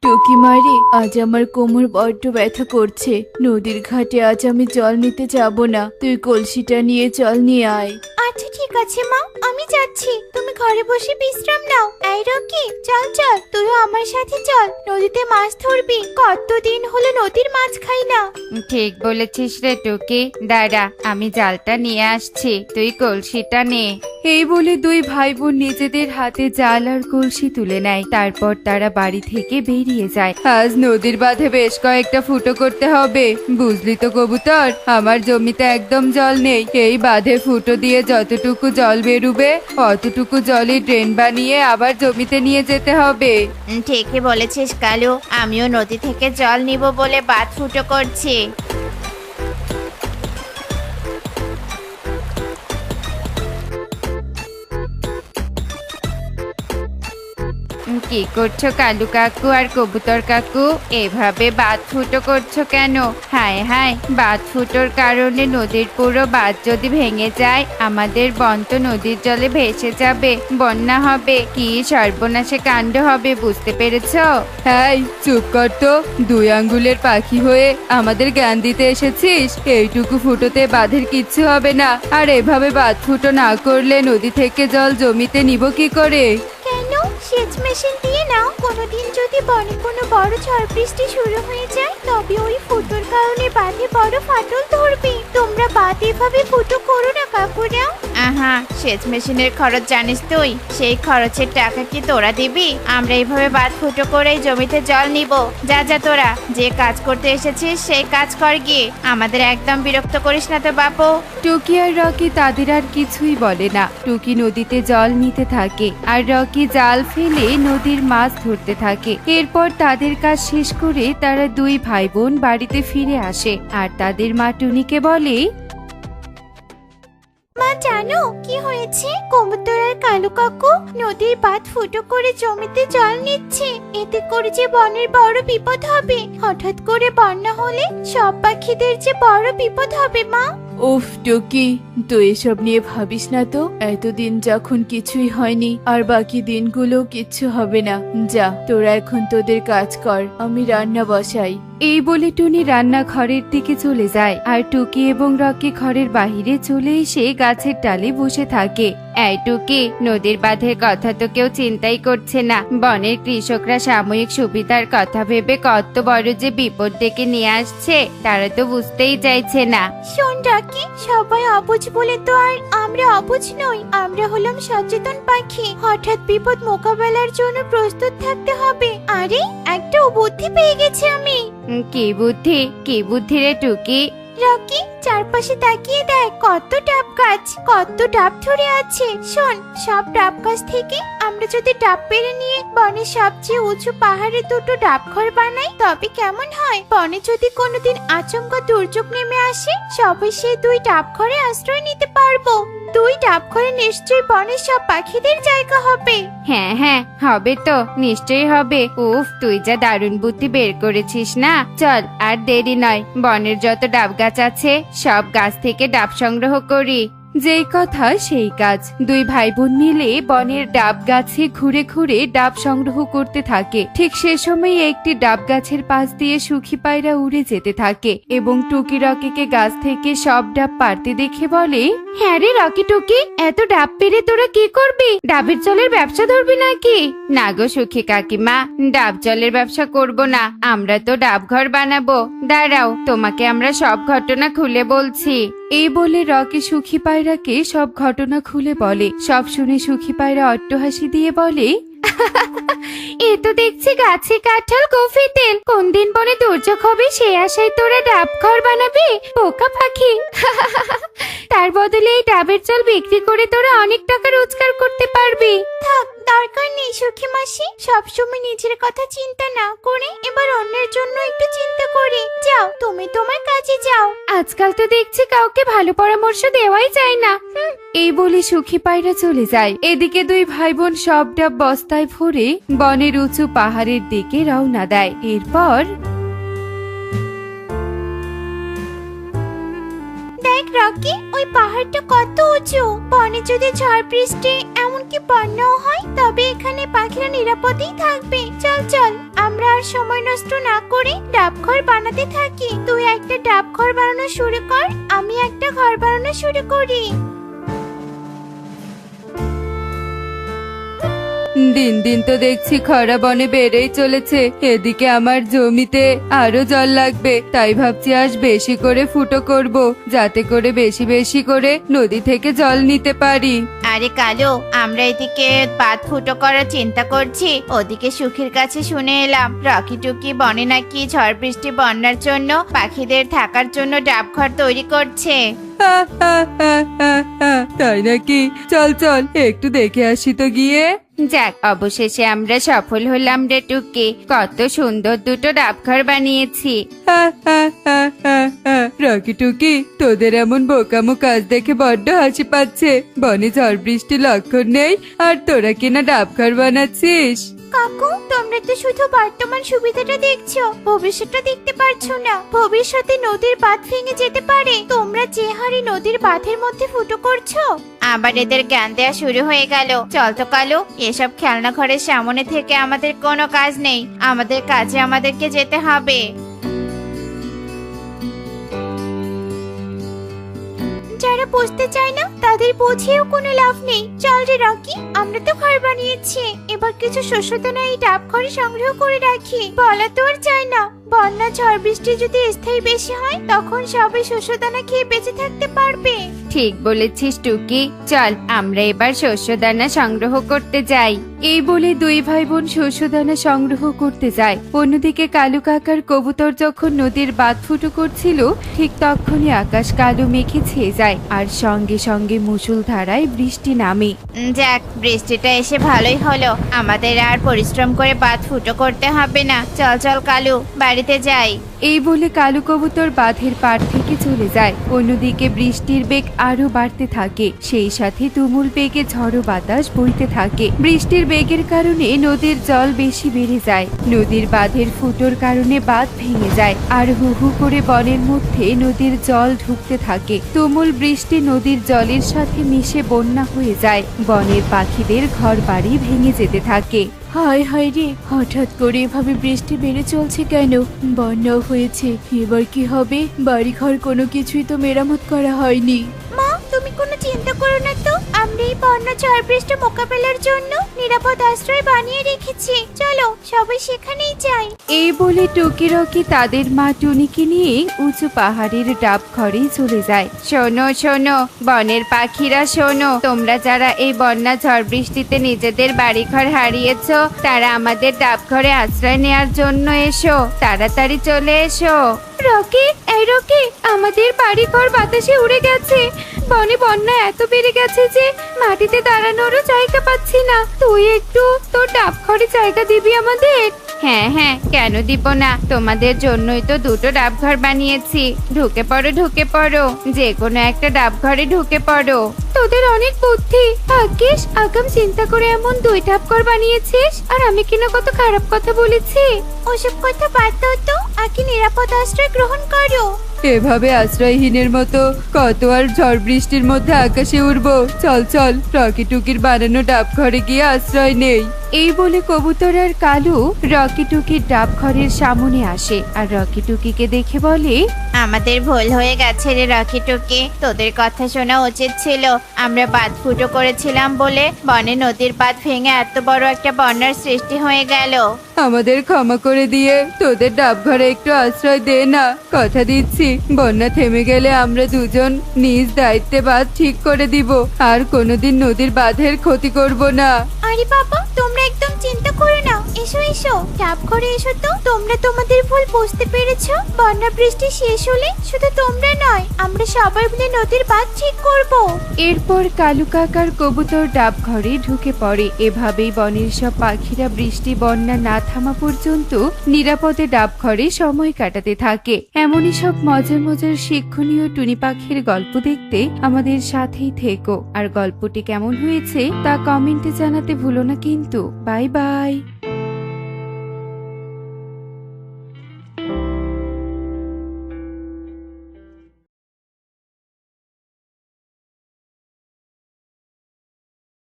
টুকি মারি, আজ আমার কোমর বড্ড ব্যথা করছে। নদীর ঘাটে আজ আমি জল নিতে যাব না, তুই কলসিটা নিয়ে জল নিয়ে আয়। আচ্ছা ঠিক আছে মা, আমি যাচ্ছি, তুমি ঘরে বসে বিশ্রাম নাও। এই রকি, চল চল, তুইও আমার সাথে চল, নদীতে মাছ ধরবি। কতদিন হলো নদীর মাছ খাই না। ঠিক বলেছিস রে টুকি, দাঁড়া আমি জালটা নিয়ে আসছি, তুই কলসিটা নে। এই বলে দুই ভাই বোন নিজেদের হাতে জাল আর কলসি তুলে নেয়। তারপর তারা বাড়ি থেকে বেরিয়ে যায়। আজ নদীর বাঁধে বেশ কয়েকটা ফুটো করতে হবে, বুঝলি তো কবুতর? আমার জমিতে একদম জল নেই, এই বাঁধে ফুটো দিয়ে যতটুকু জল বেরুবে অতটুকু জলই ড্রেন বানিয়ে আবার জমিতে নিয়ে যেতে হবে। ঠিকই বলেছিস কালু, আমিও নদী থেকে জল নিব বলে বাঁধ ফুটো করছি। কি করছো কালু কাকু আর কবুতর কাকু? এভাবে বাঁধ ফুটো করছো কেন? হায় হায়, বাঁধ ফুটোর কারণে নদীর পুরো বাঁধ যদি ভেঙে যায় আমাদের বন তো নদীর জলে ভেসে যাবে, বন্যা হবে, কি সর্বনাশে কাণ্ড হবে, বুঝতে পেরেছো? হ্যাঁ চুপ কর তো, দুই আঙ্গুলের পাখি হয়ে আমাদের জ্ঞান দিতে এসেছিস? এইটুকু ফুটোতে বাঁধের কিচ্ছু হবে না, আর এভাবে বাঁধ ফুটো না করলে নদী থেকে জল জমিতে নিব কি করে? কেন? সেচ মেশিন দিয়ে নাও। কোনোদিন যদি বনে কোনো বড় ঝড় বৃষ্টি শুরু হয়ে যায় তবে ওই ফুটোর কারণে বাঁধে বড় ফাটল ধরবে। তোমরা বাঁধ এভাবে ফুটো করো না কাকুরা। আহা, সেচ মেশিনের খরচ জানিস তুই? সেই খরচের টাকা কি তোরা দিবি? আমরা এইভাবে বাঁধ ফুটো করে জমিতে জল নিব। যা যা, তোরা যে কাজ করতে এসেছিস সেই কাজ কর গিয়ে, আমাদের একদম বিরক্ত করিস না তো বাপু। টুকি আর রকি তাদের আর কিছুই বলে না। টুকি নদীতে জল নিতে থাকে আর রকি জাল ফেলে নদীর মাছ ধরতে থাকে। এরপর তাদের কাজ শেষ করে তারা দুই ভাই বোন বাড়িতে ফিরে আসে আর তাদের মা টুনিকে বলে, মা জানো কি হয়েছে? কবুতর আর কালু কাকু নদীর বাঁধ ফুটো করে জমিতে জল নিচ্ছে। এতে করে যে বনের বড় বিপদ হবে। হঠাৎ করে বন্যা হলে সব পাখিদের যে বড় বিপদ হবে মা। উফ টুকি, তুই এসব নিয়ে ভাবিস না তো। এতদিন যখন কিছুই হয়নি আর বাকি দিনগুলো কিচ্ছু হবে না। যা, তোরা এখন তোদের কাজ কর, আমি রান্না বসাই। এই বলে টুনি রান্নাঘরের দিকে চলে যায় আর টুকি এবং রকি ঘরের বাহিরে চলে এসে গাছের ডালে বসে থাকে। এই টুকি, নদীর বাঁধের কথা তো কেউ চিন্তাই করছে না। বনের কৃষকরা সাময়িক সুবিধার কথা ভেবে কত বড় যে বিপদ ডেকে নিয়ে আসছে তারা তো বুঝতেই চাইছে না। শোন রাকি, সবাই অবুঝ বলে তো আর আমরা অবুঝ নই। আমরা হলাম সচেতন পাখি। হঠাৎ বিপদ মোকাবেলার জন্য প্রস্তুত থাকতে হবে। আরে, একটা বুদ্ধি পেয়ে গেছি আমি। কি বুদ্ধি? কি বুদ্ধি রে টুকি? রকি, চারপাশে তাকিয়ে দেখ, কত ডাব গাছ, কত ডাব ধরে আছে। শোন, সব ডাব গাছ থেকে আমরা যদি ডাব পেড়ে নিয়ে বনের সবচেয়ে উঁচু পাহাড়ে দুটো ডাব ঘর বানাই তবে কেমন হয়? বনে যদি কোনোদিন আচমকা দুর্যোগ নেমে আসে সবাই সেই দুই ডাব ঘরে আশ্রয় নিতে পারবো। দুই ডাব ঘরে নিশ্চয়ই বনের সব পাখিদের জায়গা হবে। হ্যাঁ হ্যাঁ, হবে তো, নিশ্চয়ই হবে। উফ, তুই যা দারুণ বুদ্ধি বের করেছিস না। চল আর দেরি নয়, বনের যত ডাব গাছ আছে সব গাছ থেকে ডাব সংগ্রহ করি। যেই কথা সেই কাজ। দুই ভাই বোন মিলে বনের ডাব গাছে ঘুরে ঘুরে ডাব সংগ্রহ করতে থাকে। ঠিক সে সময় একটি ডাব গাছের পাশ দিয়ে সুখী পায়রা উড়ে যেতে থাকে এবং টুকি রকিকে গাছ থেকে সব ডাব পারতে দেখে বলে, হ্যাঁ রে রকি টুকি, এত ডাব পেরে তোরা কি করবি? ডাবের জলের ব্যবসা ধরবি নাকি? না গো সুখী কাকিমা, ডাব জলের ব্যবসা করব না, আমরা তো ডাব ঘর বানাবো। দাঁড়াও, তোমাকে আমরা সব ঘটনা খুলে বলছি। এই বলে রকি সুখী পায়রাকে সব ঘটনা খুলে বলে। সব শুনে সুখী পায়রা অট্টহাসি দিয়ে বলে, এ তো দেখছি গাছে কাঁঠাল কফি তেল। কোন দিন পরে দুর্যোগ হবে সে আশায় তোরা ডাব ঘর বানাবি? পোকা পাখি। তার বদলে এই ডাবের জল বিক্রি করে তোরা অনেক টাকা রোজগার করতে পারবি। থাক, দরকার নেই সখী মাসি। সবসময় নিজের কথা চিন্তা না করে এবার অন্যের জন্য একটু চিন্তা করে যাও। তুমি তোমার কাজে যাও। আজকাল তো দেখছি কাউকে ভালো পরামর্শ দেওয়াই যায় না। এই বলে সুখী পায়রা চলে যায়। এদিকে দুই ভাই বোন সব ডাব বস্তায় ভরে বনের উঁচু পাহাড়ের দিকে রওনা দেয়। এরপর দেখ রকি, ওই পাহাড়টা কত উঁচু। বনে যদি ঝড় বৃষ্টি এমনকি বন্যাও হয় তবে এখানে পাখিরা নিরাপদেই থাকবে। চল চল, আমরা আর সময় নষ্ট না করে ডাবঘর বানাতে থাকি। তুই একটা ডাবঘর বানানো শুরু কর, আমি একটা ঘর বানানো শুরু করি। দিন দিন তো দেখছি খরা বনে বেড়েই চলেছে। এদিকে আমার জমিতে আরো জল লাগবে, তাই ভাবছি আজ বেশি করে ফুটো করব, যাতে করে বেশি বেশি করে নদী থেকে জল নিতে পারি। আরে কালু, আমরা এদিকে বাঁধ ফুটো করার চিন্তা করছি, ওদিকে সুখীর কাছে শুনে এলাম রকি টুকি বনে নাকি ঝড় বৃষ্টি বন্যার জন্য পাখিদের থাকার জন্য ডাবঘর তৈরি করছে। তাই নাকি? চল চল একটু দেখে আসি তো গিয়ে। যাক, অবশেষে আমরা সফল হলাম রে টুকি, কত সুন্দর দুটো ডাবঘর বানিয়েছি। রকি টুকি, তোদের এমন বোকামো কাজ দেখে বড্ড হাসি পাচ্ছে। বনে ঝড় বৃষ্টি লক্ষণ নেই আর তোরা কিনা ডাবঘর বানাচ্ছিস। কাকু, তোমরা তো শুধু বর্তমান সুবিধাটা দেখছো, ভবিষ্যৎটা দেখতে পারছো না। ভবিষ্যতে নদীর বাঁধ ভেঙে যেতে পারে। তোমরা যে হারে নদীর বাঁধের মধ্যে ফুটো করছো। আবার এদের জ্ঞান দেওয়া শুরু হয়ে গেল। চল তো কালু, এসব খেলনা ঘরের সামনে থেকে আমাদের কোনো কাজ নেই, আমাদের কাজে আমাদেরকে যেতে হবে। যারা বুঝতে চায় না তাদের বুঝিয়েও কোনো লাভ নেই। চল রে রকি, আমরা তো ঘর বানিয়েছি, এবার কিছু শস্যদানা এই ডাব ঘরে সংগ্রহ করে রাখি। বলা তো আর চায় না, বন্যা ঝড় বৃষ্টি যদি স্থায়ী বেশি হয় তখন সবাই শস্যদানা খেয়ে বেঁচে থাকতে পারবে। ঠিক বলেছিস টুকি, চল আমরা এবার শস্যদানা সংগ্রহ করতে যাই। এই বলে দুই ভাই বোন শস্যদানা সংগ্রহ করতে যায়। অন্যদিকে কালু কাকার কবুতর যখন নদীর বাঁধ ফুটো করছিল, ঠিক তখনই আকাশ কালো মেঘে ছেয়ে যায় আর সঙ্গে সঙ্গে মুষলধারায় বৃষ্টি নামে। যাক, বৃষ্টিটা এসে ভালোই হলো, আমাদের আর পরিশ্রম করে বাঁধ ফুটো করতে হবে না। চল চল কালু, বাড়িতে যাই। এই বলে কালু কবুতর বাঁধের পাড় থেকে চলে যায়। অন্যদিকে বৃষ্টির বেগ আরো বাড়তে থাকে, সেই সাথে তুমুল বেগে ঝড়ো বাতাস বইতে থাকে। বৃষ্টির বেগের কারণে নদীর জল বেশি বেড়ে যায়। নদীর বাঁধের ফুটোর কারণে বাঁধ ভেঙে যায় আর হু হু করে বনের মধ্যে নদীর জল ঢুকতে থাকে। তুমুল বৃষ্টি নদীর জলের সাথে মিশে বন্যা হয়ে যায়। বনের পাখিদের ঘর বাড়ি ভেঙে যেতে থাকে। হায় হায় রে, হঠাৎ করে এভাবে বৃষ্টি বেড়ে চলছে কেন? বন্যাও হয়েছে, এবার কি হবে? বাড়িঘর কোনো কিছুই তো মেরামত করা হয়নি। মা, তুমি কোনো চিন্তা করো না তো, আমরা এই বন্যা ঝড় বৃষ্টি মোকাবেলার জন্য নিরাপদ আশ্রয় বানিয়ে রেখেছি। চলো সবাই সেখানেই যাই। এই বলে টুকি রকি তাদের মা টুনিকে নিয়ে উঁচু পাহাড়ের ডাব ঘরে চলে যায়। শোনো শোনো বনের পাখিরা, শোনো, তোমরা যারা এই বন্যা ঝড় বৃষ্টিতে নিজেদের বাড়িঘর হারিয়েছো, তারা আমাদের ডাব ঘরে আশ্রয় নেওয়ার জন্য এসো, তাড়াতাড়ি চলে এসো। রকি, এই রকি, আমাদের বাড়িঘর বাতাসে উড়ে গেছে। বনে বন্যা এত বেড়ে গেছে যে মাটিতে দাঁড়ানোরও জায়গা পাচ্ছি না। তুই একটু তোর ডাব ঘরে জায়গা দিবি আমাদের? হ্যাঁ হ্যাঁ, কেন দিব না, তোমাদের জন্যই তো দুটো ডাবঘর বানিয়েছি। ঢুকে পড়ো ঢুকে পড়ো, যে কোনো একটা ডাবঘরে ঢুকে পড়ো। তোদের অনেক বুদ্ধি, ভাগ্যিস আগাম চিন্তা করে এমন দুই ডাবঘর বানিয়েছিস। আর আমি কিনা কত খারাপ কথা বলেছি। ওসব কথা বাদ দাও তো, আগে নিরাপদ আশ্রয় গ্রহণ করো। এভাবে আশ্রয়হীনের মতো কত আর ঝড় বৃষ্টির মধ্যে আকাশে উড়বো। চল চল, রকি টুকির বানানো ডাব ঘরে গিয়ে আশ্রয় নেই। এই বলে কবুতর আর কালু রকি টুকির ডাব ঘরের সামনে আসে আর রকি টুকিকে দেখে বলে, আমাদের ভুল হয়ে গেছে রে রকি টুকি, তোদের কথা শোনা উচিত ছিল। আমরা বাঁধ ফুটো করেছিলাম বলে বনে নদীর বাঁধ ভেঙে এত বড় একটা বন্যার সৃষ্টি হয়ে গেল। আমাদের ক্ষমা করে দিয়ে তোদের ডাব ঘরে একটু আশ্রয় দে না। কথা দিচ্ছি, বন্যা থেমে গেলে আমরা দুজন নিজ দায়িত্বে বাঁধ ঠিক করে দিব, আর কোনোদিন নদীর বাঁধের ক্ষতি করব না। আরে বাবা, তোমরা একদম চিন্তা করো না, এসো এসো, ডাব ঘরে এসো তো। তোমরা তোমাদের ভুল বুঝতে পেরেছো। বন্যা বৃষ্টি শেষ হলে শুধু তোমরা নয়, আমরা সবাই মিলে নদীর বাঁধ ঠিক করব। এরপর কালু কাকার কবুতর ডাব ঘরে ঢুকে পড়ে। এভাবেই বনের সব পাখিরা বৃষ্টি বন্যা না থামা পর্যন্ত নিরাপদে ডাব ঘরে সময় কাটাতে থাকে। এমনই সব মজার মজার শিক্ষণীয় টুনি পাখির গল্প দেখতে আমাদের সাথেই থেকো। আর গল্পটি কেমন হয়েছে তা কমেন্টে জানাতে ভুলো না কিন্তু। Bye bye.